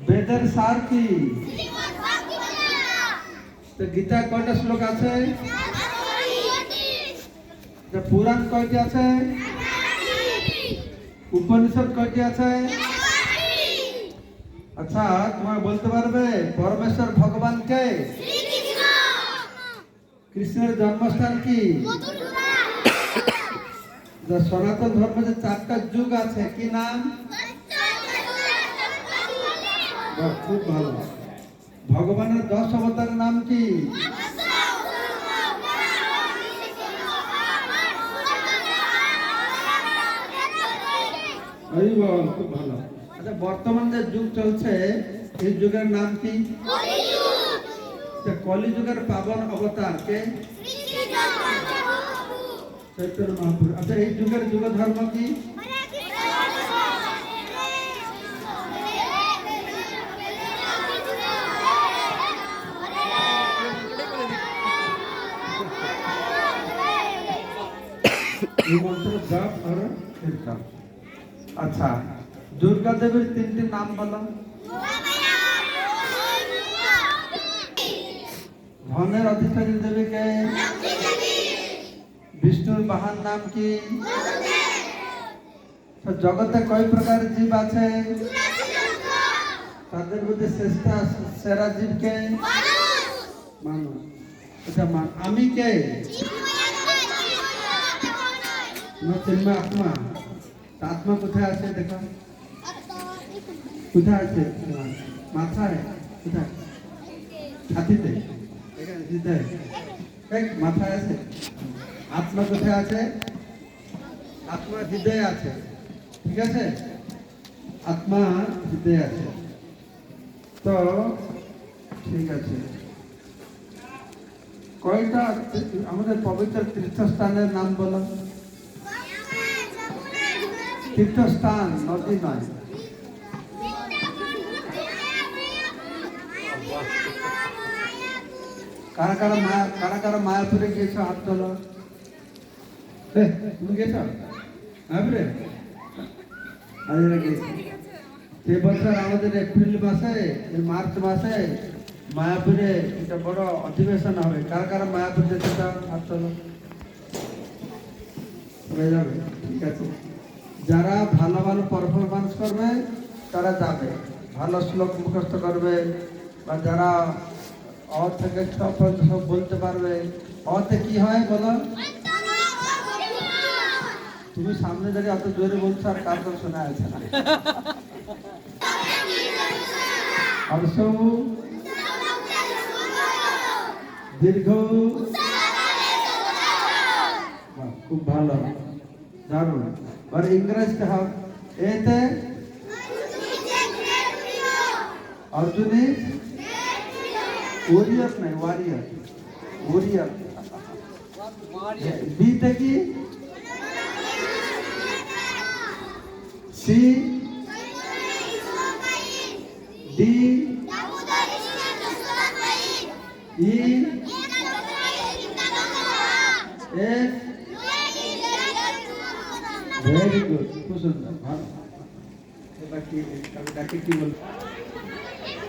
বেদের সার কি? তো গীতা কয়টা শ্লোক আছে? পুরাণ কয়টি আছে? উপনিষদ কয়টি আছে? আচ্ছা, তোমার বলতে পারবে পরমেশ্বর ভগবান কে? কৃষ্ণের জন্মস্থান কি? সনাতন ধর্মে যে 4টা যুগ আছে কি নাম? খুব ভালো। ভগবানের 10 অবতারের নাম কি? খুব ভালো। আচ্ছা, বর্তমান যে যুগ চলছে এই যুগের নাম কি? কলি যুগের পাবন অবতার কে? চৈতন্য মহাপ্রভু। আচ্ছা, এই যুগের যুগ ধর্ম কি? আচ্ছা, দুর্গা দেবীর 3টি নাম বলো। ধনের অধিকারী দেবীকে? বিষ্ণুর বাহন নাম কি? জগতে কয় প্রকার জীব আছে? তাদের মধ্যে শ্রেষ্ঠ সেরা জীব কে? মানুষ। আচ্ছা, আমি কে? চিন্ময় আত্মা। আত্মা কোথায় আছে দেখো? কোথায় আছে? মাথায়? কোথায়? ছাতিতে? মাথায় আছে। আত্মা কোথায় আছে? আত্মা হৃদয়ে আছে। ঠিক আছে, আত্মা হৃদয়ে আছে। তো ঠিক আছে, কয়টা আমাদের পবিত্র তীর্থস্থানের নাম বলো। তীর্থস্থান, নদী নয়। কারা কারা মায়াপুরে গিয়েছো? হাত তোলো। তুমি গেছো মায়াপুরে? সে বছর আমাদের এপ্রিল মাসে, মার্চ মাসে মায়াপুরে একটা বড় অধিবেশন হবে। কারা মায়াপুর যেতে চাও? হাত তোলো। হয়ে যাবে, ঠিক আছে। যারা ভালো ভালো পারফরমেন্স করবে তারা যাবে, ভালো শ্লোক মুখস্থ করবে, বা যারা অ থেকে সব বলতে পারবে। অতে কি হয় বলো? তুমি সামনে দাঁড়িয়ে অত জোরে বলছো আর কার তো শোনা যাচ্ছে না। দীর্ঘ। খুব ভালো, দারুণ। আর ইংরেজিতে হবে এতে অর্জুন ইজ ওরিয়ার, নাই ওয়ারিয়ার, ওরিয়ার। বিতে কি? সি, ডি, ই, এফ। ভেরি গুড, খুব সুন্দর, ভালো। এবার কি বলবো?